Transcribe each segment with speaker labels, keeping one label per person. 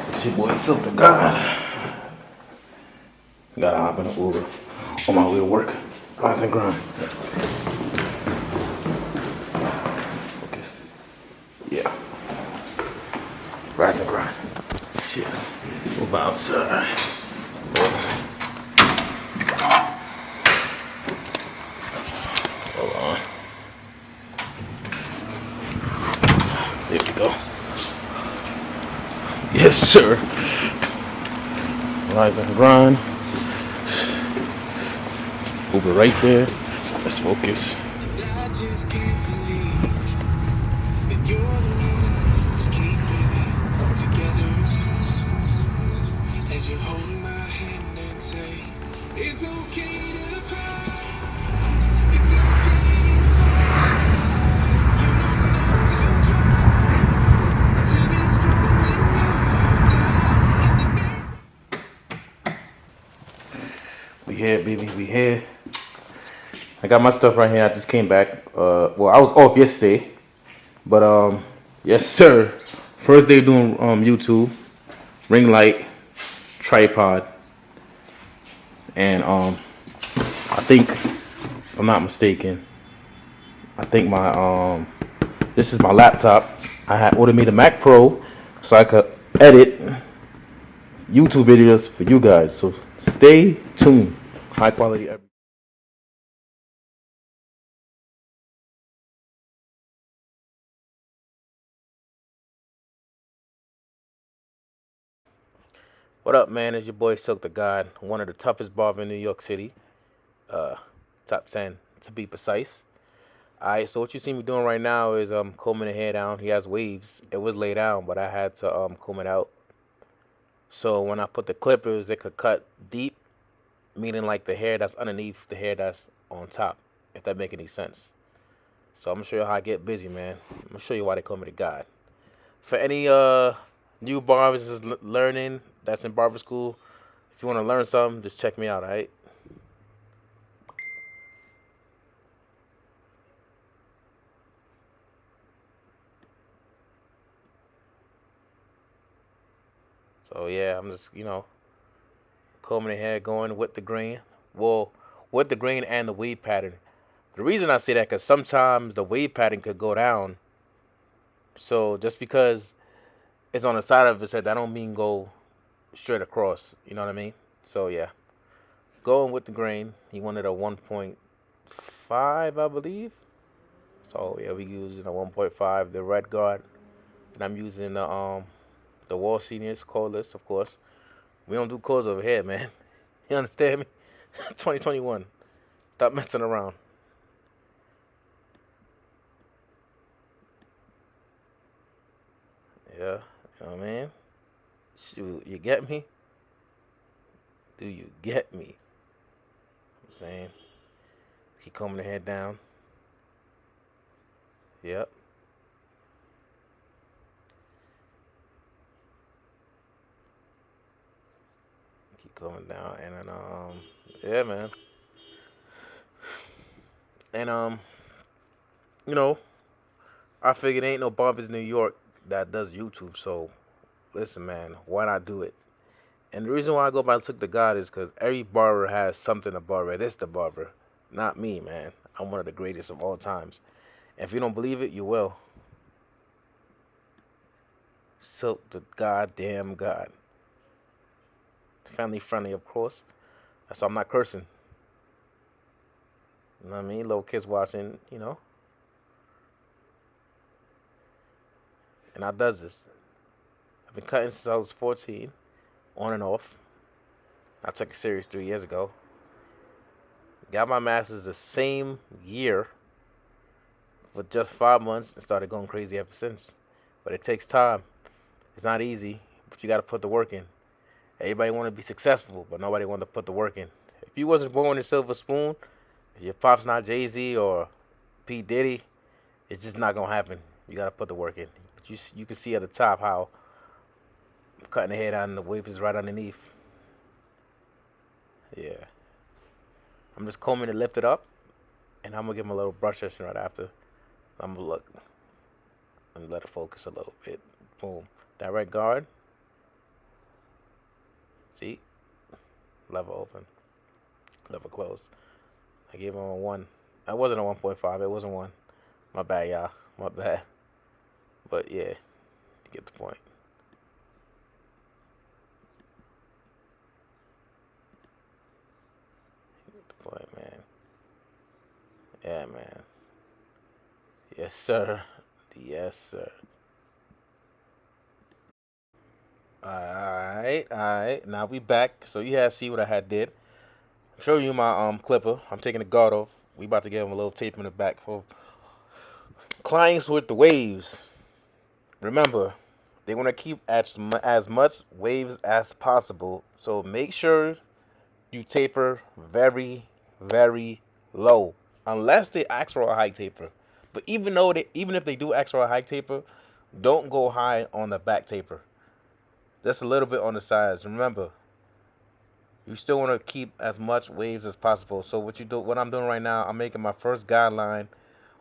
Speaker 1: It's your boy Silk the God. Gotta hop in the Uber on my way to work. Rise and grind. Focus. Yeah. Rise and grind. Shit. Move outside. Hold on. There we go. Yes, sir. Rise and grind. Uber right there. Let's focus.
Speaker 2: I just can't believe that you're the one who's keeping it together. As you hold my hand and say, it's okay to cry. It's okay to fall. You don't have to try to be strong inside.
Speaker 1: We here, baby. We here. I got my stuff right here. I just came back. Well, I was off yesterday, but yes, sir. First day doing YouTube, ring light, tripod, and I think, if I'm not mistaken, I think my this is my laptop. I had ordered me the Mac Pro so I could edit YouTube videos for you guys. So stay tuned. High quality. What up, man? It's your boy Silk the God, one of the toughest barbers in New York City. Uh, top 10 to be precise. Alright, so what you see me doing right now is combing the hair down. He has waves. It was laid down, but I had to comb it out. So when I put the clippers, it could cut deep, meaning like the hair that's underneath the hair that's on top, if that make any sense. So I'm gonna show you how I get busy, man. I'm gonna show you why they call me the God. For any new barbers is learning that's in barber school, if you want to learn something, just check me out, alright? So yeah, I'm just, combing the hair, going with the grain. Well, with the grain and the wave pattern. The reason I say that, because sometimes the wave pattern could go down. So just because it's on the side of his head, that don't mean go straight across. You know what I mean? So yeah, going with the grain. He wanted a 1.5, I believe. So yeah, we using a 1.5, the red guard, and I'm using the Wall Seniors cordless, of course. We don't do cords over here, man. You understand me? 2021. Stop messing around. Yeah, you know what I mean? Shoot, you get me? Do you get me? I'm saying, keep combing the head down. Yep. Keep combing down, and then yeah, man. And you know, I figured ain't no barbers in New York that does YouTube, so listen, man, why not do it? And the reason why I go by Took the God is because every barber has something to barber. This the barber, not me, man. I'm one of the greatest of all times. If you don't believe it, you will. Silk the goddamn God. Family friendly, of course. That's why I'm not cursing. You know what I mean? Little kids watching, And I does this. I've been cutting since I was 14, on and off. I took it serious 3 years ago. Got my master's the same year for just 5 months and started going crazy ever since. But it takes time. It's not easy, but you got to put the work in. Everybody want to be successful, but nobody want to put the work in. If you wasn't born with a silver spoon, if your pop's not Jay-Z or P. Diddy, it's just not going to happen. You got to put the work in. But you can see at the top how I'm cutting the head out and the wave is right underneath. Yeah. I'm just combing to lift it up, and I'm going to give him a little brush session right after. I'm going to look. and let it focus a little bit. Boom. Direct guard. See? Lever open. Lever closed. I gave him a 1. I wasn't a 1.5. It wasn't 1. My bad, y'all. My bad. But yeah, you get the point. You get the point, man. Yeah, man. Yes, sir. Yes, sir. Alright, alright. Now we back. So you had see what I had did. Show you my clipper. I'm taking the guard off. We about to give him a little tape in the back for clients with the waves. Remember, they want to keep as much waves as possible. So make sure you taper very, very low, unless they ask for a high taper. But even if they do ask for a high taper, don't go high on the back taper. Just a little bit on the sides. Remember, you still want to keep as much waves as possible. So what I'm doing right now, I'm making my first guideline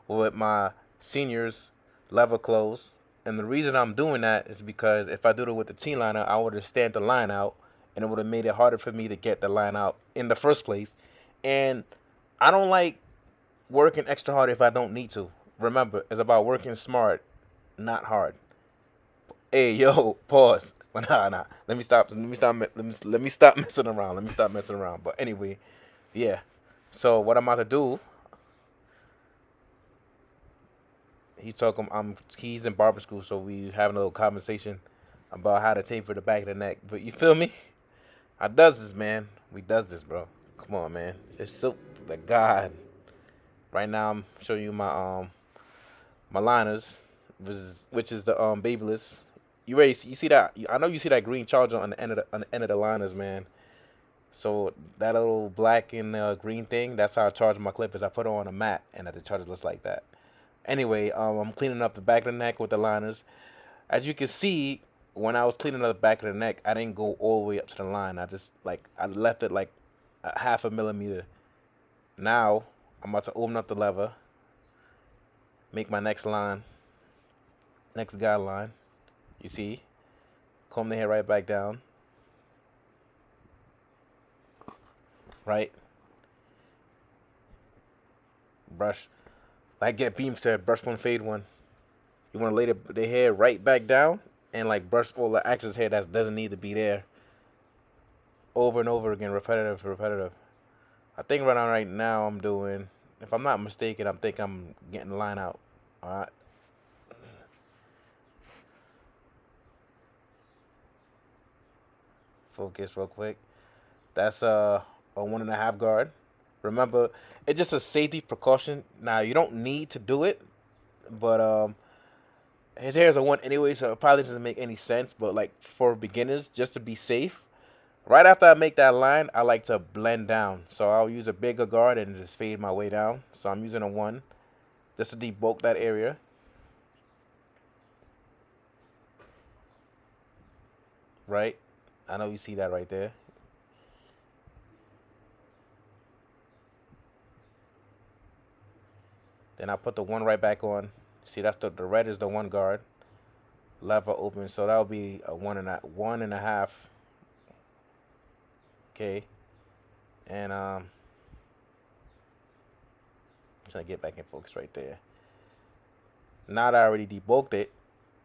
Speaker 1: with my seniors level close. And the reason I'm doing that is because if I did it with the T liner, I would have stamped the line out, and it would have made it harder for me to get the line out in the first place. And I don't like working extra hard if I don't need to. Remember, it's about working smart, not hard. Hey, yo, pause. Nah. Let me stop. Let me stop messing around. Let me stop messing around. But anyway, yeah. So what I'm about to do, he's in barber school, so we having a little conversation about how to taper the back of the neck. But you feel me? I does this, man. We does this, bro. Come on, man. It's so like God. Right now, I'm showing you my liners, which is the babyless. You see that? I know you see that green charger on the end of the liners, man. So that little black and green thing, that's how I charge my clippers. I put it on a mat, and the charger looks like that. Anyway, I'm cleaning up the back of the neck with the liners. As you can see, when I was cleaning up the back of the neck, I didn't go all the way up to the line. I left it like a half a millimeter. Now I'm about to open up the lever, make my next line, next guideline. You see, comb the hair right back down, right? Brush, like Get Beam said, brush one, fade one. You want to lay the hair right back down and like brush all the excess hair that doesn't need to be there over and over again, repetitive, repetitive. I think right now I'm doing, if I'm not mistaken, I think I'm getting the line out. All right, focus real quick. That's a 1.5 guard. Remember, it's just a safety precaution. Now you don't need to do it, but his hair is a 1 anyway, so it probably doesn't make any sense. But like for beginners, just to be safe, right after I make that line, I like to blend down. So I'll use a bigger guard and just fade my way down. So I'm using a 1 just to debulk that area. Right? I know you see that right there. Then I put the 1 right back on. See, that's the red is the 1 guard. Lever open, so that'll be a 1.5. Okay, and I'm trying to get back in focus right there. Now that I already debulked it,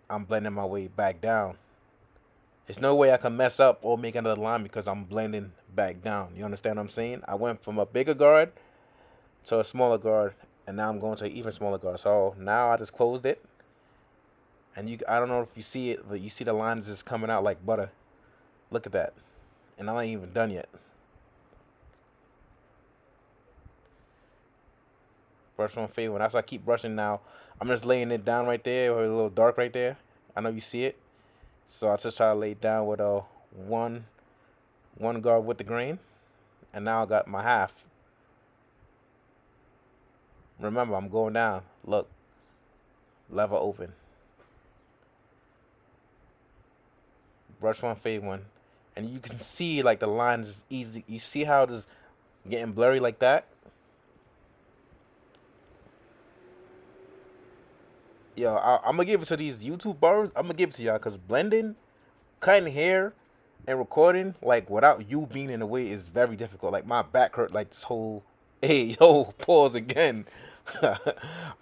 Speaker 1: I'm blending my way back down. There's no way I can mess up or make another line because I'm blending back down. You understand what I'm saying? I went from a bigger guard to a smaller guard, and now I'm going to an even smaller guard. So now I just closed it, and I don't know if you see it, but you see the lines just coming out like butter. Look at that, and I ain't even done yet. Brush on fade one. That's why I keep brushing now. I'm just laying it down right there, or a little dark right there. I know you see it. So I just try to lay it down with a one guard with the grain, and now I got my half. Remember, I'm going down. Look, lever open. Brush one, fade one, and you can see like the lines is easy. You see how it is getting blurry like that? Yo, I'm gonna give it to these YouTube barbers. I'm gonna give it to y'all because blending, cutting hair, and recording like without you being in the way is very difficult. Like my back hurt. Like this whole. Hey yo, pause again.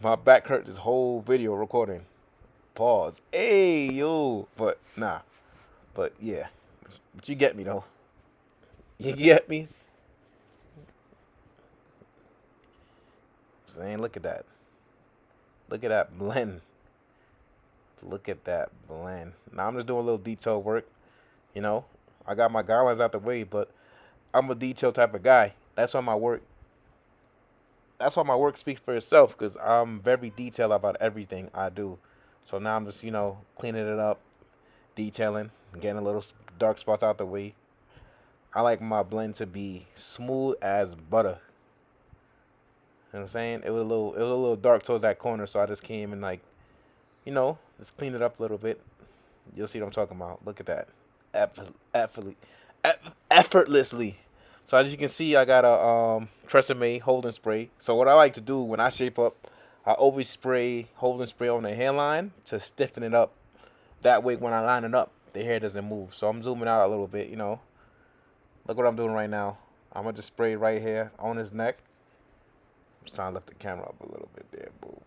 Speaker 1: My back hurt this whole video recording. Pause. Hey yo, but nah. But yeah, but you get me though. You get me? Saying, look at that. Look at that blend. Look at that blend. Now I'm just doing a little detail work. You know, I got my guidelines out the way, but I'm a detail type of guy. That's why my work. That's why my work speaks for itself, because I'm very detailed about everything I do. So now I'm just cleaning it up, detailing, getting a little dark spots out the way. I like my blend to be smooth as butter. You know what I'm saying? It was a little dark towards that corner, so I just came and just clean it up a little bit. You'll see what I'm talking about. Look at that. Effortlessly. Effortlessly. So as you can see, I got a Tresemme holding spray. So what I like to do when I shape up, I always spray holding spray on the hairline to stiffen it up. That way when I line it up, the hair doesn't move. So I'm zooming out a little bit. Look what I'm doing right now. I'm going to just spray right here on his neck. I'm just trying to lift the camera up a little bit there. Boom.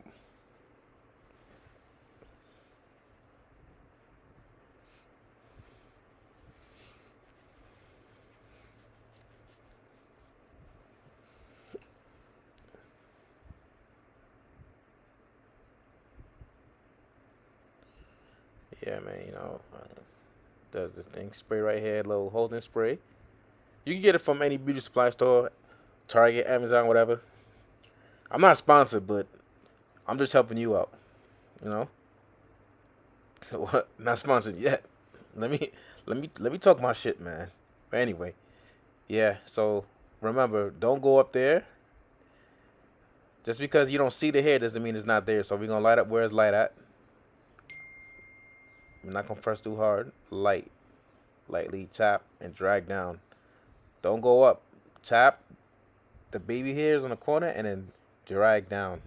Speaker 1: Yeah, man, does this thing spray right here, little holding spray. You can get it from any beauty supply store, Target, Amazon, whatever. I'm not sponsored, but I'm just helping you out. You know, what? Not sponsored yet. Let me let me talk my shit, man. But anyway, yeah. So remember, don't go up there. Just because you don't see the hair doesn't mean it's not there. So we're gonna light up where it's light at. We're not gonna press too hard. Lightly tap and drag down. Don't go up. Tap the baby hairs on the corner and then drag down.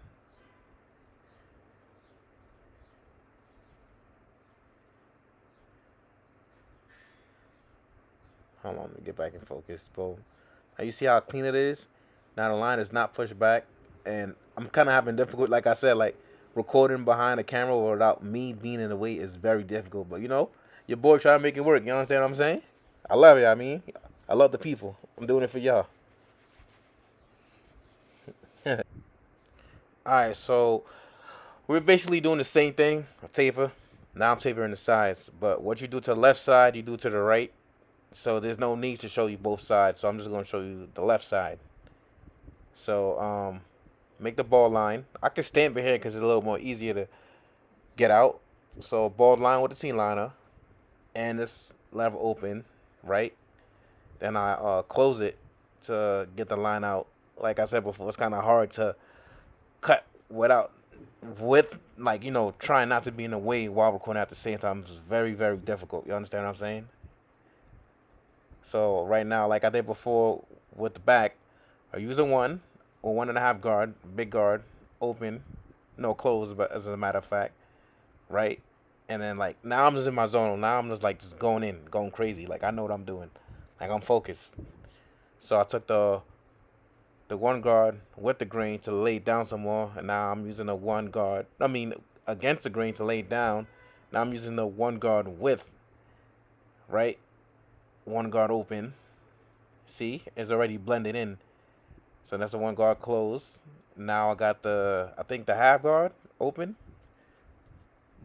Speaker 1: Hold on, let me get back in focus. Boom. Now you see how clean it is? Now the line is not pushed back. And I'm kind of having difficult, like I said, like recording behind the camera without me being in the way is very difficult. But your boy trying to make it work. You understand what I'm saying? I love it. I love the people. I'm doing it for y'all. Alright, so we're basically doing the same thing. A taper. Now I'm tapering the sides. But what you do to the left side, you do to the right. So there's no need to show you both sides. So I'm just going to show you the left side. So make the ball line. I can stamp it here because it's a little more easier to get out. So ball line with the T-liner. And this lever open, right? Then I close it to get the line out. Like I said before, it's kind of hard to cut with trying not to be in the way while recording at the same time. It's very, very difficult. You understand what I'm saying? So right now, like I did before with the back, I use a 1 or 1.5 guard, big guard, open, no close, but as a matter of fact, right? And then like now I'm just in my zone. Now I'm just like just going in, going crazy. Like I know what I'm doing. Like I'm focused. So I took the 1 guard with the grain to lay down some more, and now I'm using the 1 guard. I mean against the grain to lay down. Now I'm using the 1 guard with, right? 1 guard open. See, it's already blended in. So that's the 1 guard closed. Now I got I think the half guard open.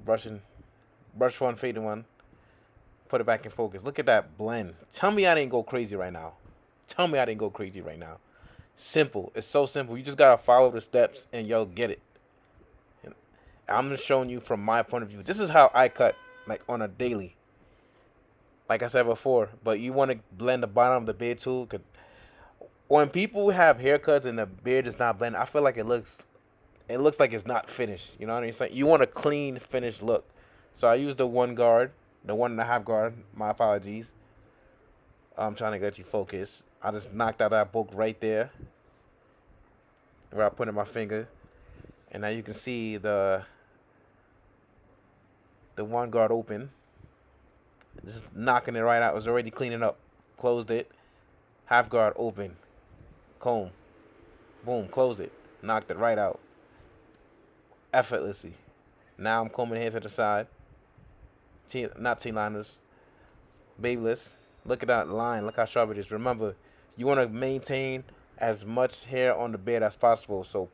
Speaker 1: Brush one, fading one. Put it back in focus. Look at that blend. Tell me I didn't go crazy right now. Tell me I didn't go crazy right now. Simple. It's so simple. You just gotta follow the steps and you'll get it. And I'm just showing you from my point of view. This is how I cut, like on a daily. Like I said before, but you want to blend the bottom of the beard too, because when people have haircuts and the beard is not blended, I feel like it looks like it's not finished. You know what I'm saying? You want a clean, finished look. So I use the 1 guard, the 1.5 guard. My apologies. I'm trying to get you focused. I just knocked out that book right there, where I put in my finger, and now you can see the one guard open. Just knocking it right out. It was already cleaning up. Closed it. Half guard open. Comb. Boom. Close it. Knocked it right out. Effortlessly. Now I'm combing here to the side. Not T-liners. Babeless. Look at that line. Look how sharp it is. Remember, you want to maintain as much hair on the beard as possible. So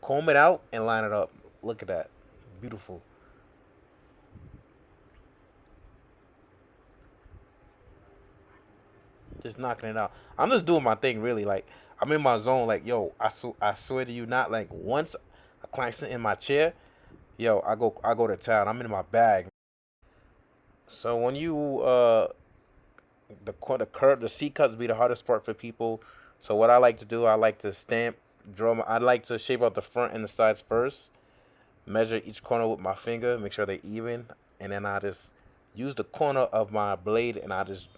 Speaker 1: comb it out and line it up. Look at that. Beautiful. Just knocking it out. I'm just doing my thing, really. Like, I'm in my zone. Like, yo, I swear to you, not like once a client sit in my chair, yo, I go to town. I'm in my bag. So when you the C cuts be the hardest part for people. So what I like to do, I like to I like to shape out the front and the sides first. Measure each corner with my finger, make sure they're even, and then I just use the corner of my blade and I just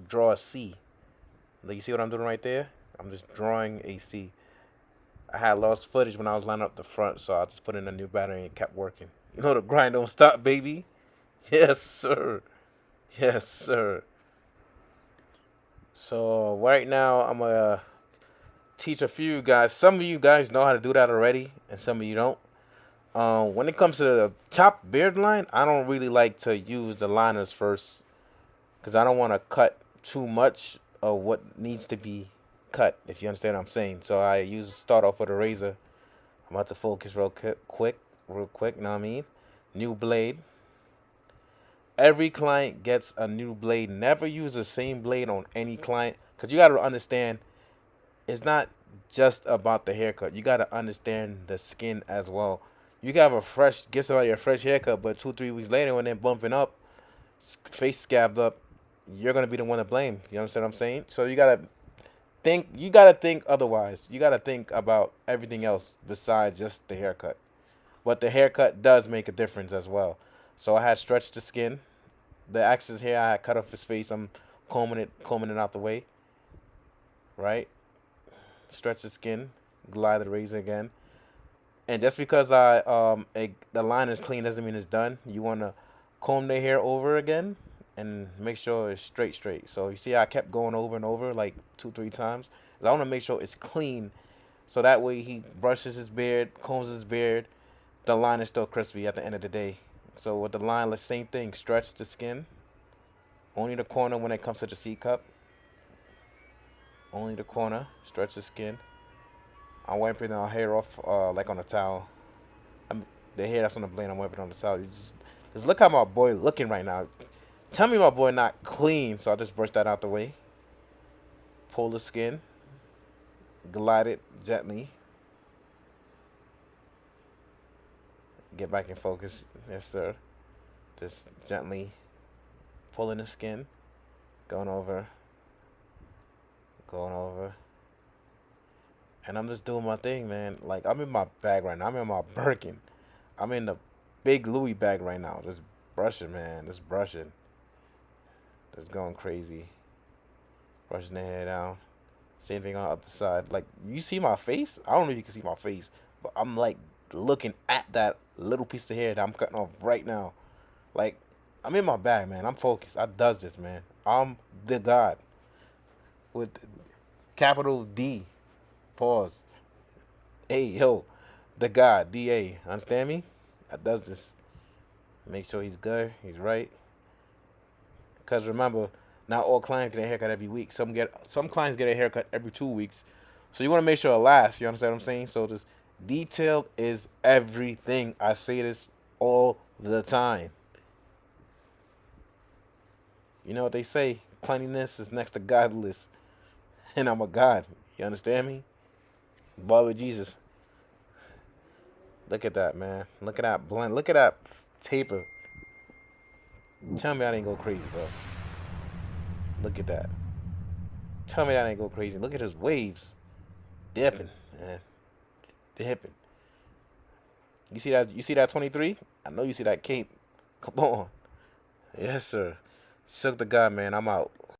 Speaker 1: draw a C. Like, you see what I'm doing right there? I'm just drawing a C. I had lost footage when I was lining up the front, so I just put in a new battery and it kept working. You know the grind don't stop, baby. Yes, sir. Yes, sir. So right now I'm gonna teach a few guys. Some of you guys know how to do that already, and some of you don't. When it comes to the top beard line, I don't really like to use the liners first because I don't want to cut too much of what needs to be cut, if you understand what I'm saying. So I start off with a razor. I'm about to focus real quick, you know what I mean? New blade. Every client gets a new blade. Never use the same blade on any client because you got to understand it's not just about the haircut. You got to understand the skin as well. You can have get somebody a fresh haircut, but 2, 3 weeks later when they're bumping up, face scabbed up, you're gonna be the one to blame. You understand what I'm saying? So you gotta think otherwise. You gotta think about everything else besides just the haircut. But the haircut does make a difference as well. So I had stretched the skin. The excess hair I had cut off his face. I'm combing it out the way. Right? Stretch the skin. Glide the razor again. And just because the line is clean doesn't mean it's done. You wanna comb the hair over again and make sure it's straight. So you see I kept going over and over like 2, 3 times. I want to make sure it's clean, so that way he brushes his beard, combs his beard, the line is still crispy at the end of the day. So with the line, the same thing. Stretch the skin. Only the corner when it comes to the C cup. Only the corner. Stretch the skin. I'm wiping the hair off like on a towel. The hair that's on the blade, I'm wiping on the towel. Just look how my boy looking right now. Tell me my boy not clean, so I just brush that out the way. Pull the skin. Glide it gently. Get back in focus. Yes, sir. Just gently pulling the skin. Going over. Going over. And I'm just doing my thing, man. Like, I'm in my bag right now. I'm in my Birkin. I'm in the big Louis bag right now. Just brushing, man. Just brushing. Just going crazy. Brushing the hair down. Same thing on the other side. Like, you see my face? I don't know if you can see my face, but I'm like looking at that little piece of hair that I'm cutting off right now. Like, I'm in my bag, man. I'm focused. I does this, man. I'm the God. With capital D. Pause. Hey, yo. The God. D-A. Understand me? I does this. Make sure he's good. He's right. Because remember, not all clients get a haircut every week. Some clients get a haircut every 2 weeks. So you want to make sure it lasts. You understand what I'm saying? So this detail is everything. I say this all the time. You know what they say? Cleanliness is next to godliness. And I'm a God. You understand me? Boy with Jesus. Look at that, man. Look at that blend. Look at that taper. Tell me I didn't go crazy, bro. Look at that. Tell me that ain't go crazy. Look at his waves. Dipping, man. Dipping. You see that? You see that 23? I know you see that cape. Come on. Yes, sir. Silk the God, man. I'm out.